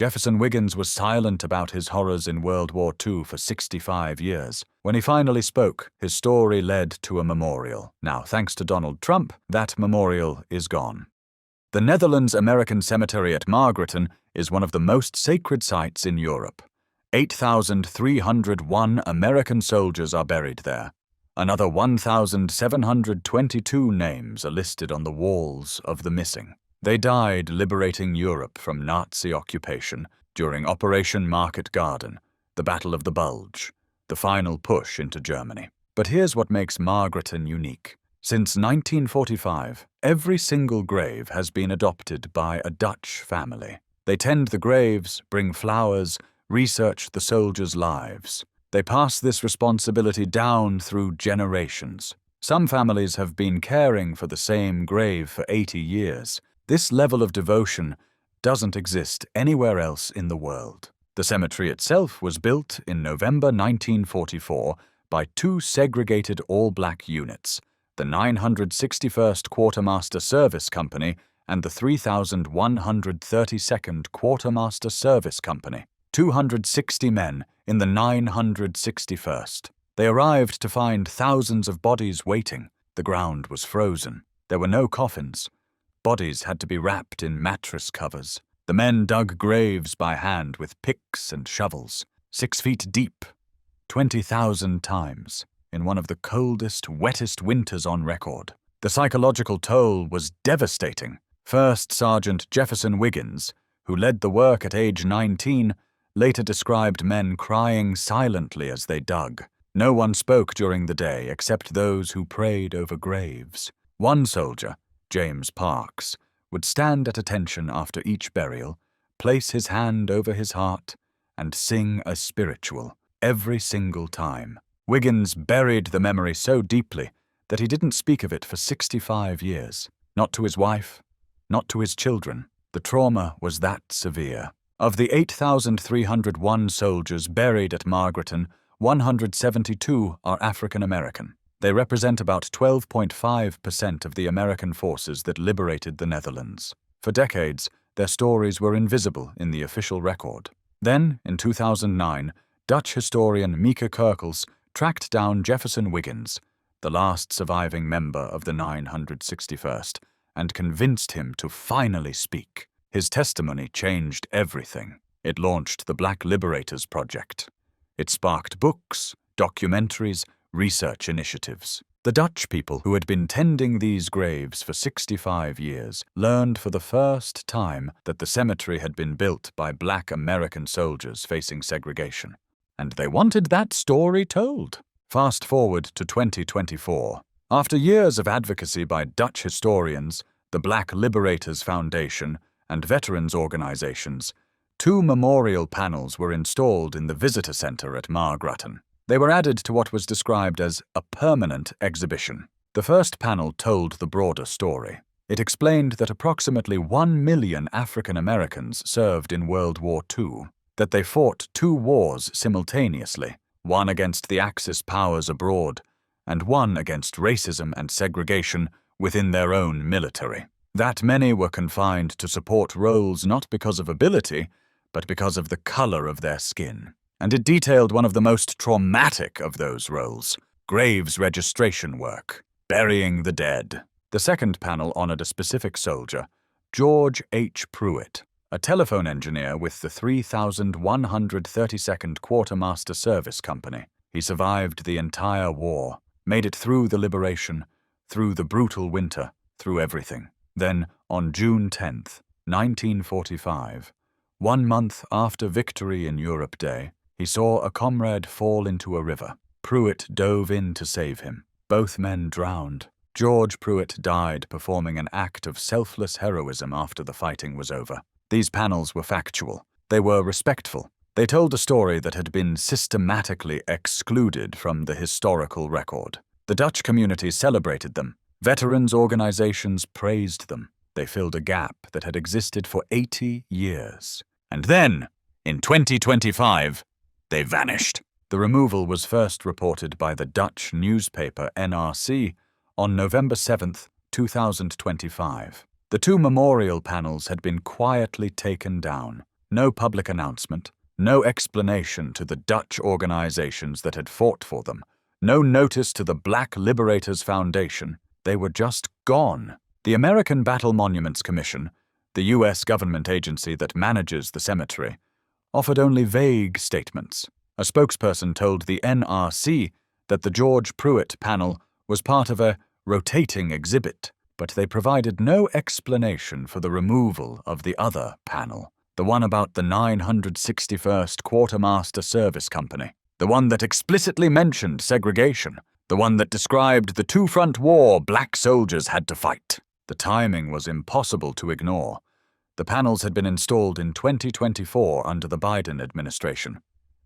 Jefferson Wiggins was silent about his horrors in World War II for 65 years. When he finally spoke, his story led to a memorial. Now, thanks to Donald Trump, that memorial is gone. The Netherlands American Cemetery at Margraten is one of the most sacred sites in Europe. 8,301 American soldiers are buried there. Another 1,722 names are listed on the walls of the missing. They died liberating Europe from Nazi occupation during Operation Market Garden, the Battle of the Bulge, the final push into Germany. But here's what makes Margraten unique. Since 1945, every single grave has been adopted by a Dutch family. They tend the graves, bring flowers, research the soldiers' lives. They pass this responsibility down through generations. Some families have been caring for the same grave for 80 years. This level of devotion doesn't exist anywhere else in the world. The cemetery itself was built in November 1944 by two segregated all-black units, the 961st Quartermaster Service Company and the 3132nd Quartermaster Service Company. 260 men in the 961st. They arrived to find thousands of bodies waiting. The ground was frozen. There were no coffins. Bodies had to be wrapped in mattress covers. The men dug graves by hand with picks and shovels, 6 feet deep, 20,000 times, in one of the coldest, wettest winters on record. The psychological toll was devastating. First Sergeant Jefferson Wiggins, who led the work at age 19, later described men crying silently as they dug. No one spoke during the day except those who prayed over graves. One soldier, James Parks, would stand at attention after each burial, place his hand over his heart, and sing a spiritual every single time. Wiggins buried the memory so deeply that he didn't speak of it for 65 years. Not to his wife, not to his children. The trauma was that severe. Of the 8,301 soldiers buried at Margraten, 172 are African American. They represent about 12.5% of the American forces that liberated the Netherlands. For decades, their stories were invisible in the official record. Then, in 2009, Dutch historian Mieke Kerkels tracked down Jefferson Wiggins, the last surviving member of the 961st, and convinced him to finally speak. His testimony changed everything. It launched the Black Liberators Project. It sparked books, documentaries, research initiatives. The Dutch people who had been tending these graves for 65 years learned for the first time that the cemetery had been built by black American soldiers facing segregation. And they wanted that story told. Fast forward to 2024. After years of advocacy by Dutch historians, the Black Liberators Foundation, and veterans organizations, 2 memorial panels were installed in the visitor center at Margraten. They were added to what was described as a permanent exhibition. The first panel told the broader story. It explained that approximately 1 million African Americans served in World War II, that they fought 2 wars simultaneously, one against the Axis powers abroad, and one against racism and segregation within their own military. That many were confined to support roles not because of ability, but because of the color of their skin. And it detailed one of the most traumatic of those roles, graves registration work, burying the dead. The second panel honored a specific soldier, George H. Pruitt, a telephone engineer with the 3132nd Quartermaster Service Company. He survived the entire war, made it through the liberation, through the brutal winter, through everything. Then, on June 10th, 1945, 1 month after Victory in Europe Day, he saw a comrade fall into a river. Pruitt dove in to save him. Both men drowned. George Pruitt died performing an act of selfless heroism after the fighting was over. These panels were factual. They were respectful. They told a story that had been systematically excluded from the historical record. The Dutch community celebrated them. Veterans organizations praised them. They filled a gap that had existed for 80 years. And then, in 2025, they vanished. The removal was first reported by the Dutch newspaper NRC on November 7, 2025. The 2 memorial panels had been quietly taken down. No public announcement, no explanation to the Dutch organizations that had fought for them, no notice to the Black Liberators Foundation. They were just gone. The American Battle Monuments Commission, the U.S. government agency that manages the cemetery, offered only vague statements. A spokesperson told the NRC that the George Pruitt panel was part of a rotating exhibit, but they provided no explanation for the removal of the other panel, the one about the 961st Quartermaster Service Company, the one that explicitly mentioned segregation, the one that described the two-front war black soldiers had to fight. The timing was impossible to ignore. The panels had been installed in 2024 under the Biden administration.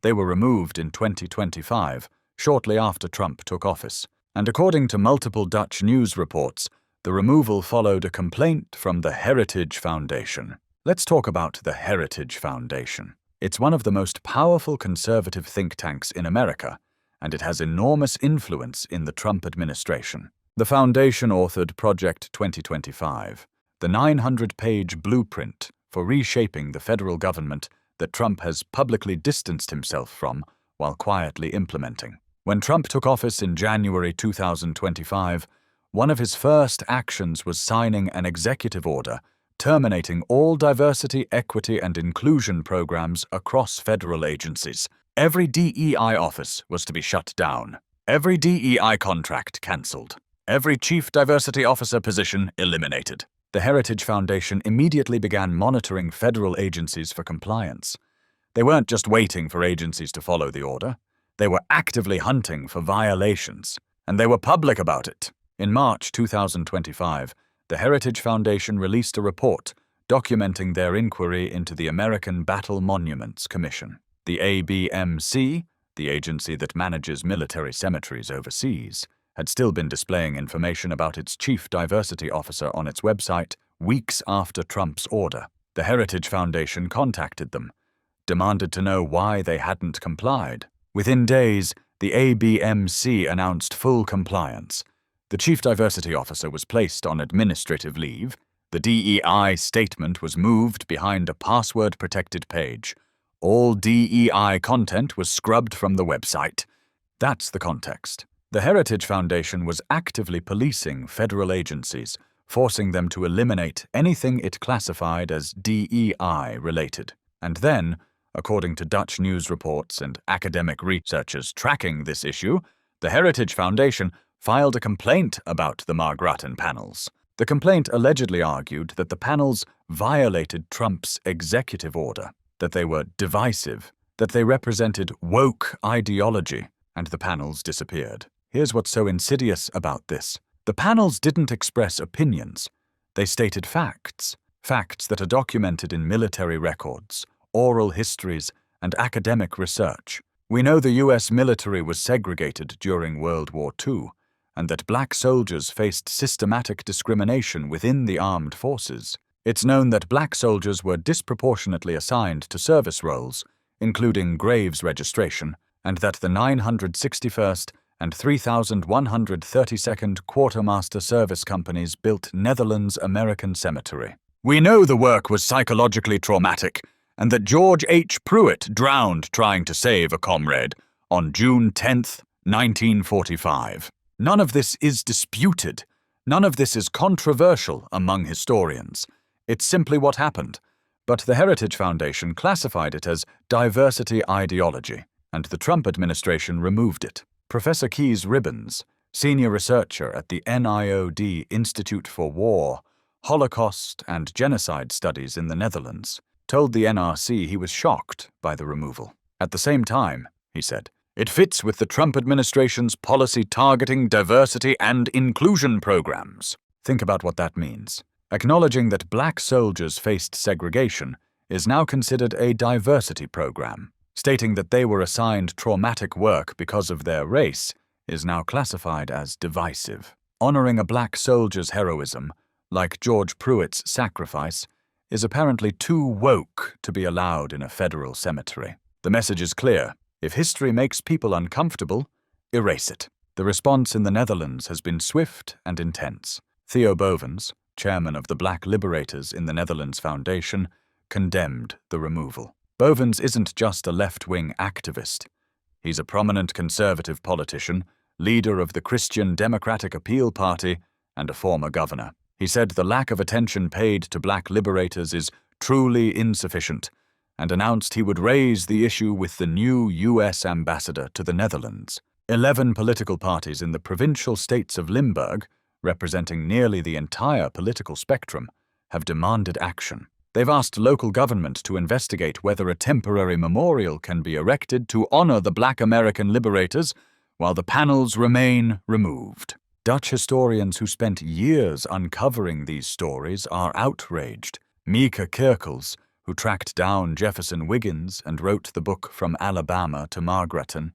They were removed in 2025, shortly after Trump took office, and according to multiple Dutch news reports, the removal followed a complaint from the Heritage Foundation. Let's talk about the Heritage Foundation. It's one of the most powerful conservative think tanks in America, and it has enormous influence in the Trump administration. The foundation authored Project 2025, the 900-page blueprint for reshaping the federal government that Trump has publicly distanced himself from while quietly implementing. When Trump took office in January 2025, one of his first actions was signing an executive order terminating all diversity, equity, and inclusion programs across federal agencies. Every DEI office was to be shut down. Every DEI contract cancelled. Every chief diversity officer position eliminated. The Heritage Foundation immediately began monitoring federal agencies for compliance. They weren't just waiting for agencies to follow the order. They were actively hunting for violations, and they were public about it. In March 2025, the Heritage Foundation released a report documenting their inquiry into the American Battle Monuments Commission. The ABMC, the agency that manages military cemeteries overseas, had still been displaying information about its chief diversity officer on its website weeks after Trump's order. The Heritage Foundation contacted them, demanded to know why they hadn't complied. Within days, the ABMC announced full compliance. The chief diversity officer was placed on administrative leave. The DEI statement was moved behind a password-protected page. All DEI content was scrubbed from the website. That's the context. The Heritage Foundation was actively policing federal agencies, forcing them to eliminate anything it classified as DEI-related. And then, according to Dutch news reports and academic researchers tracking this issue, the Heritage Foundation filed a complaint about the Margraten panels. The complaint allegedly argued that the panels violated Trump's executive order, that they were divisive, that they represented woke ideology, and the panels disappeared. Here's what's so insidious about this. The panels didn't express opinions. They stated facts, facts that are documented in military records, oral histories, and academic research. We know the U.S. military was segregated during World War II, and that black soldiers faced systematic discrimination within the armed forces. It's known that black soldiers were disproportionately assigned to service roles, including graves registration, and that the 961st and 3,132nd Quartermaster Service Companies built Netherlands American Cemetery. We know the work was psychologically traumatic, and that George H. Pruitt drowned trying to save a comrade on June 10, 1945. None of this is disputed. None of this is controversial among historians. It's simply what happened. But the Heritage Foundation classified it as diversity ideology, and the Trump administration removed it. Professor Kees Ribbons, senior researcher at the NIOD Institute for War, Holocaust, and Genocide Studies in the Netherlands, told the NRC he was shocked by the removal. At the same time, he said, it fits with the Trump administration's policy targeting diversity and inclusion programs. Think about what that means. Acknowledging that black soldiers faced segregation is now considered a diversity program. Stating that they were assigned traumatic work because of their race is now classified as divisive. Honoring a black soldier's heroism, like George Pruitt's sacrifice, is apparently too woke to be allowed in a federal cemetery. The message is clear. If history makes people uncomfortable, erase it. The response in the Netherlands has been swift and intense. Theo Bovens, chairman of the Black Liberators in the Netherlands Foundation, condemned the removal. Bovens isn't just a left-wing activist. He's a prominent conservative politician, leader of the Christian Democratic Appeal Party, and a former governor. He said the lack of attention paid to black liberators is truly insufficient, and announced he would raise the issue with the new U.S. ambassador to the Netherlands. 11 political parties in the provincial states of Limburg, representing nearly the entire political spectrum, have demanded action. They've asked local government to investigate whether a temporary memorial can be erected to honor the black American liberators while the panels remain removed. Dutch historians who spent years uncovering these stories are outraged. Mieke Kerkels, who tracked down Jefferson Wiggins and wrote the book From Alabama to Margraten,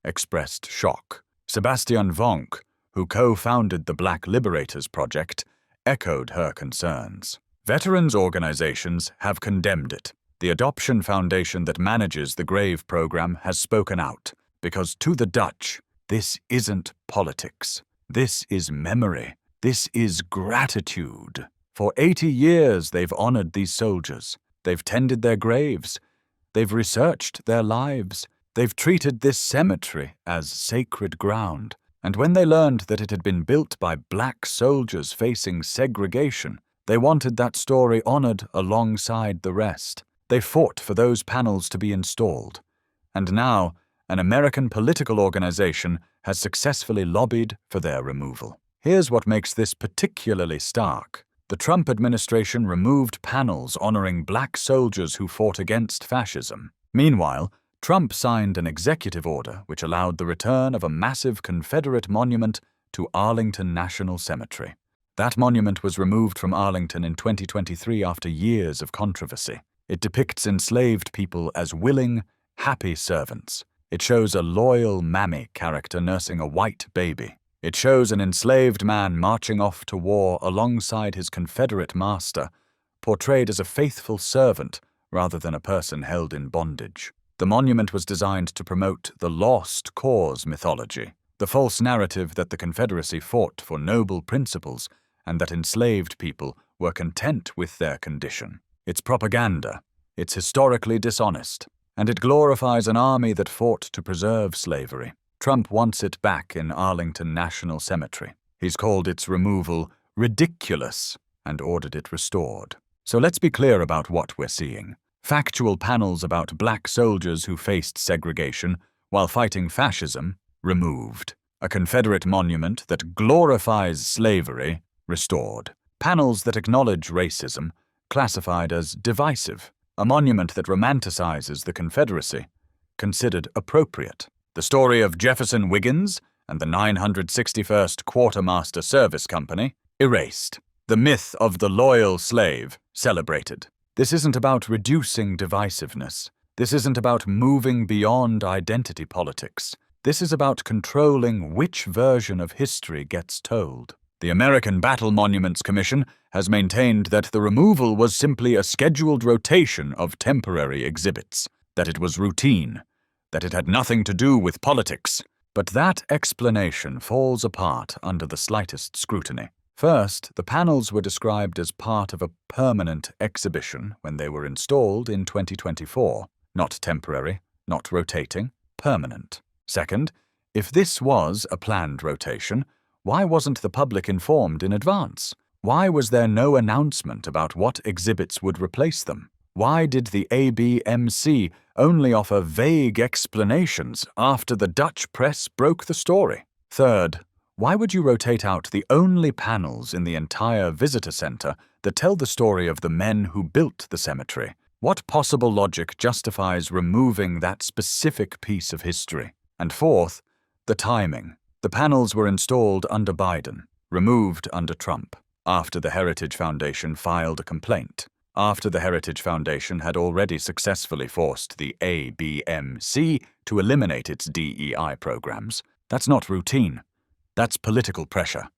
expressed shock. Sebastian Vonk, who co-founded the Black Liberators Project, echoed her concerns. Veterans organizations have condemned it. The Adoption Foundation that manages the Grave program has spoken out, because to the Dutch, this isn't politics. This is memory. This is gratitude. For 80 years they've honored these soldiers. They've tended their graves. They've researched their lives. They've treated this cemetery as sacred ground. And when they learned that it had been built by black soldiers facing segregation, they wanted that story honored alongside the rest. They fought for those panels to be installed. And now, an American political organization has successfully lobbied for their removal. Here's what makes this particularly stark. The Trump administration removed panels honoring black soldiers who fought against fascism. Meanwhile, Trump signed an executive order which allowed the return of a massive Confederate monument to Arlington National Cemetery. That monument was removed from Arlington in 2023 after years of controversy. It depicts enslaved people as willing, happy servants. It shows a loyal mammy character nursing a white baby. It shows an enslaved man marching off to war alongside his Confederate master, portrayed as a faithful servant rather than a person held in bondage. The monument was designed to promote the lost cause mythology, the false narrative that the Confederacy fought for noble principles and that enslaved people were content with their condition. It's propaganda, it's historically dishonest, and it glorifies an army that fought to preserve slavery. Trump wants it back in Arlington National Cemetery. He's called its removal ridiculous and ordered it restored. So let's be clear about what we're seeing. Factual panels about black soldiers who faced segregation while fighting fascism, removed. A Confederate monument that glorifies slavery, restored. Panels that acknowledge racism, classified as divisive. A monument that romanticizes the Confederacy, considered appropriate. The story of Jefferson Wiggins and the 961st Quartermaster Service Company, erased. The myth of the loyal slave, celebrated. This isn't about reducing divisiveness. This isn't about moving beyond identity politics. This is about controlling which version of history gets told. The American Battle Monuments Commission has maintained that the removal was simply a scheduled rotation of temporary exhibits, that it was routine, that it had nothing to do with politics. But that explanation falls apart under the slightest scrutiny. First, the panels were described as part of a permanent exhibition when they were installed in 2024. Not temporary, not rotating, permanent. Second, if this was a planned rotation, why wasn't the public informed in advance? Why was there no announcement about what exhibits would replace them? Why did the ABMC only offer vague explanations after the Dutch press broke the story? Third, why would you rotate out the only panels in the entire visitor center that tell the story of the men who built the cemetery? What possible logic justifies removing that specific piece of history? And fourth, the timing. The panels were installed under Biden, removed under Trump, after the Heritage Foundation filed a complaint, after the Heritage Foundation had already successfully forced the ABMC to eliminate its DEI programs. That's not routine. That's political pressure.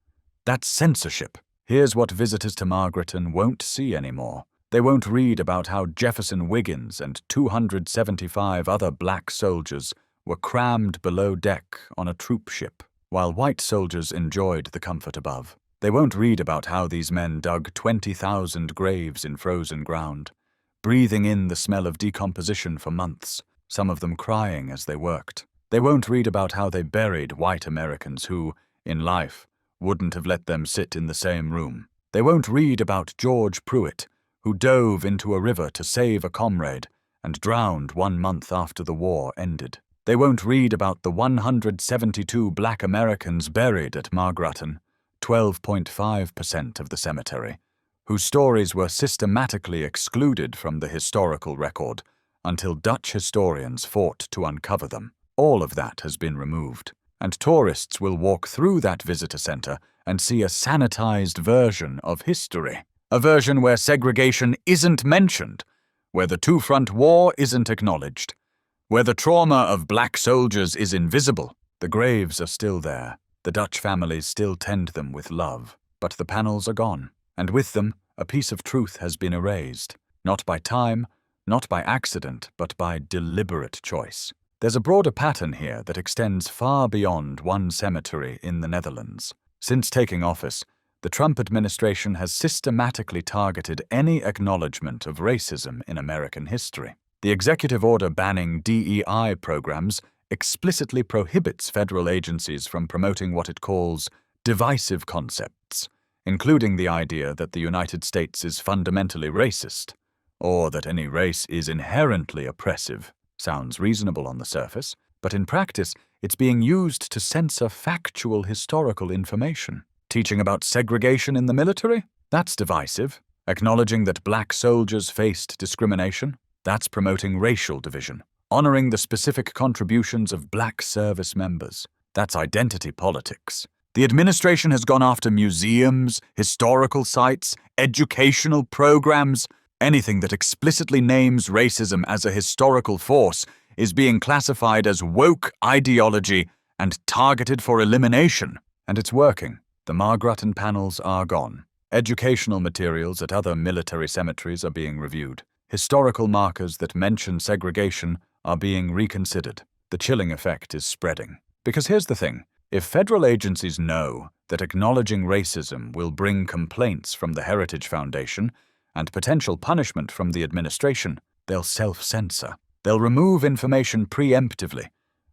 That's censorship. Here's what visitors to Margraten won't see anymore. They won't read about how Jefferson Wiggins and 275 other black soldiers were crammed below deck on a troop ship, while white soldiers enjoyed the comfort above. They won't read about how these men dug 20,000 graves in frozen ground, breathing in the smell of decomposition for months, some of them crying as they worked. They won't read about how they buried white Americans who, in life, wouldn't have let them sit in the same room. They won't read about George Pruitt, who dove into a river to save a comrade and drowned 1 month after the war ended. They won't read about the 172 black Americans buried at Margraten, 12.5% of the cemetery, whose stories were systematically excluded from the historical record until Dutch historians fought to uncover them. All of that has been removed, and tourists will walk through that visitor center and see a sanitized version of history. A version where segregation isn't mentioned, where the two-front war isn't acknowledged, where the trauma of black soldiers is invisible. The graves are still there. The Dutch families still tend them with love. But the panels are gone, and with them, a piece of truth has been erased. Not by time, not by accident, but by deliberate choice. There's a broader pattern here that extends far beyond one cemetery in the Netherlands. Since taking office, the Trump administration has systematically targeted any acknowledgement of racism in American history. The executive order banning DEI programs explicitly prohibits federal agencies from promoting what it calls divisive concepts, including the idea that the United States is fundamentally racist, or that any race is inherently oppressive. Sounds reasonable on the surface, but in practice, it's being used to censor factual historical information. Teaching about segregation in the military? That's divisive. Acknowledging that black soldiers faced discrimination? That's promoting racial division. Honoring the specific contributions of black service members? That's identity politics. The administration has gone after museums, historical sites, educational programs. Anything that explicitly names racism as a historical force is being classified as woke ideology and targeted for elimination. And it's working. The Margraten panels are gone. Educational materials at other military cemeteries are being reviewed. Historical markers that mention segregation are being reconsidered. The chilling effect is spreading. Because here's the thing. If federal agencies know that acknowledging racism will bring complaints from the Heritage Foundation and potential punishment from the administration, they'll self-censor. They'll remove information preemptively.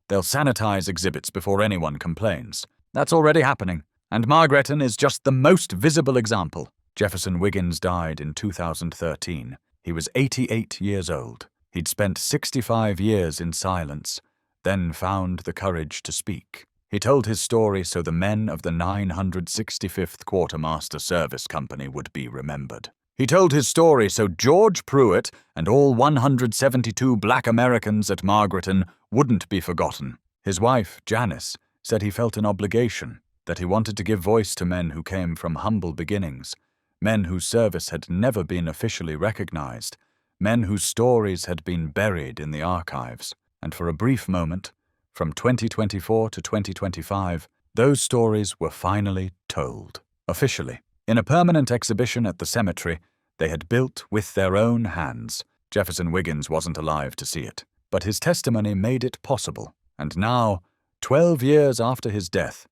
They'll sanitize exhibits before anyone complains. That's already happening. And Margraten is just the most visible example. Jefferson Wiggins died in 2013. He was 88 years old. He'd spent 65 years in silence, then found the courage to speak. He told his story so the men of the 965th Quartermaster Service Company would be remembered. He told his story so George Pruitt and all 172 black Americans at Margraten wouldn't be forgotten. His wife, Janice, said he felt an obligation, that he wanted to give voice to men who came from humble beginnings, men whose service had never been officially recognized, men whose stories had been buried in the archives. And for a brief moment, from 2024 to 2025, those stories were finally told, officially. In a permanent exhibition at the cemetery they had built with their own hands. Jefferson Wiggins wasn't alive to see it, but his testimony made it possible. And now, 12 years after his death,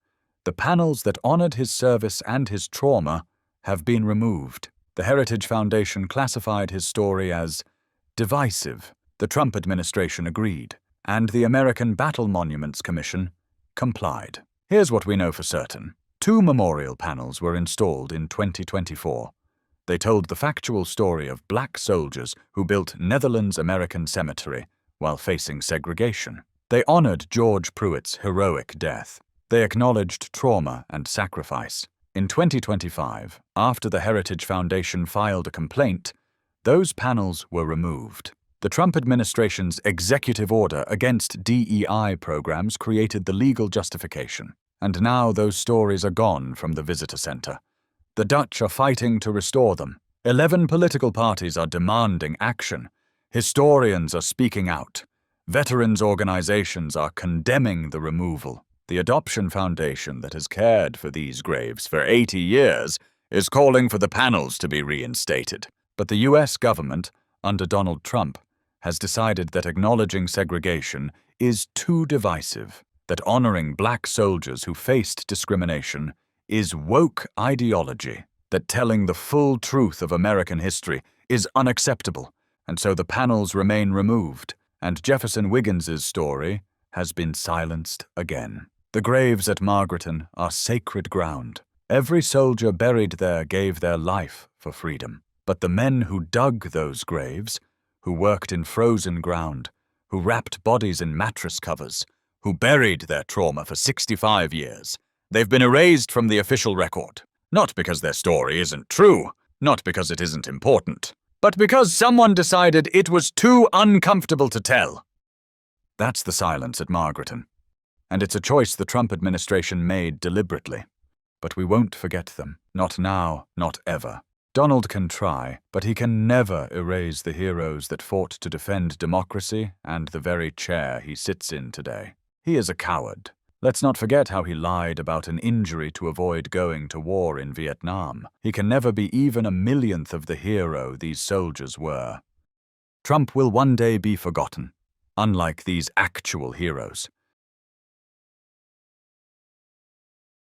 the panels that honored his service and his trauma have been removed. The Heritage Foundation classified his story as divisive. The Trump administration agreed, and the American Battle Monuments Commission complied. Here's what we know for certain. 2 memorial panels were installed in 2024. They told the factual story of black soldiers who built Netherlands American Cemetery while facing segregation. They honored George Pruitt's heroic death. They acknowledged trauma and sacrifice. In 2025, after the Heritage Foundation filed a complaint, those panels were removed. The Trump administration's executive order against DEI programs created the legal justification. And now those stories are gone from the visitor center. The Dutch are fighting to restore them. 11 political parties are demanding action. Historians are speaking out. Veterans organizations are condemning the removal. The Adoption Foundation that has cared for these graves for 80 years is calling for the panels to be reinstated. But the U.S. government, under Donald Trump, has decided that acknowledging segregation is too divisive, that honoring black soldiers who faced discrimination is woke ideology, that telling the full truth of American history is unacceptable, and so the panels remain removed, and Jefferson Wiggins's story has been silenced again. The graves at Margraten are sacred ground. Every soldier buried there gave their life for freedom. But the men who dug those graves, who worked in frozen ground, who wrapped bodies in mattress covers, who buried their trauma for 65 years, they've been erased from the official record. Not because their story isn't true, not because it isn't important, but because someone decided it was too uncomfortable to tell. That's the silence at Margraten. And it's a choice the Trump administration made deliberately. But we won't forget them. Not now, not ever. Donald can try, but he can never erase the heroes that fought to defend democracy and the very chair he sits in today. He is a coward. Let's not forget how he lied about an injury to avoid going to war in Vietnam. He can never be even a millionth of the hero these soldiers were. Trump will one day be forgotten, unlike these actual heroes.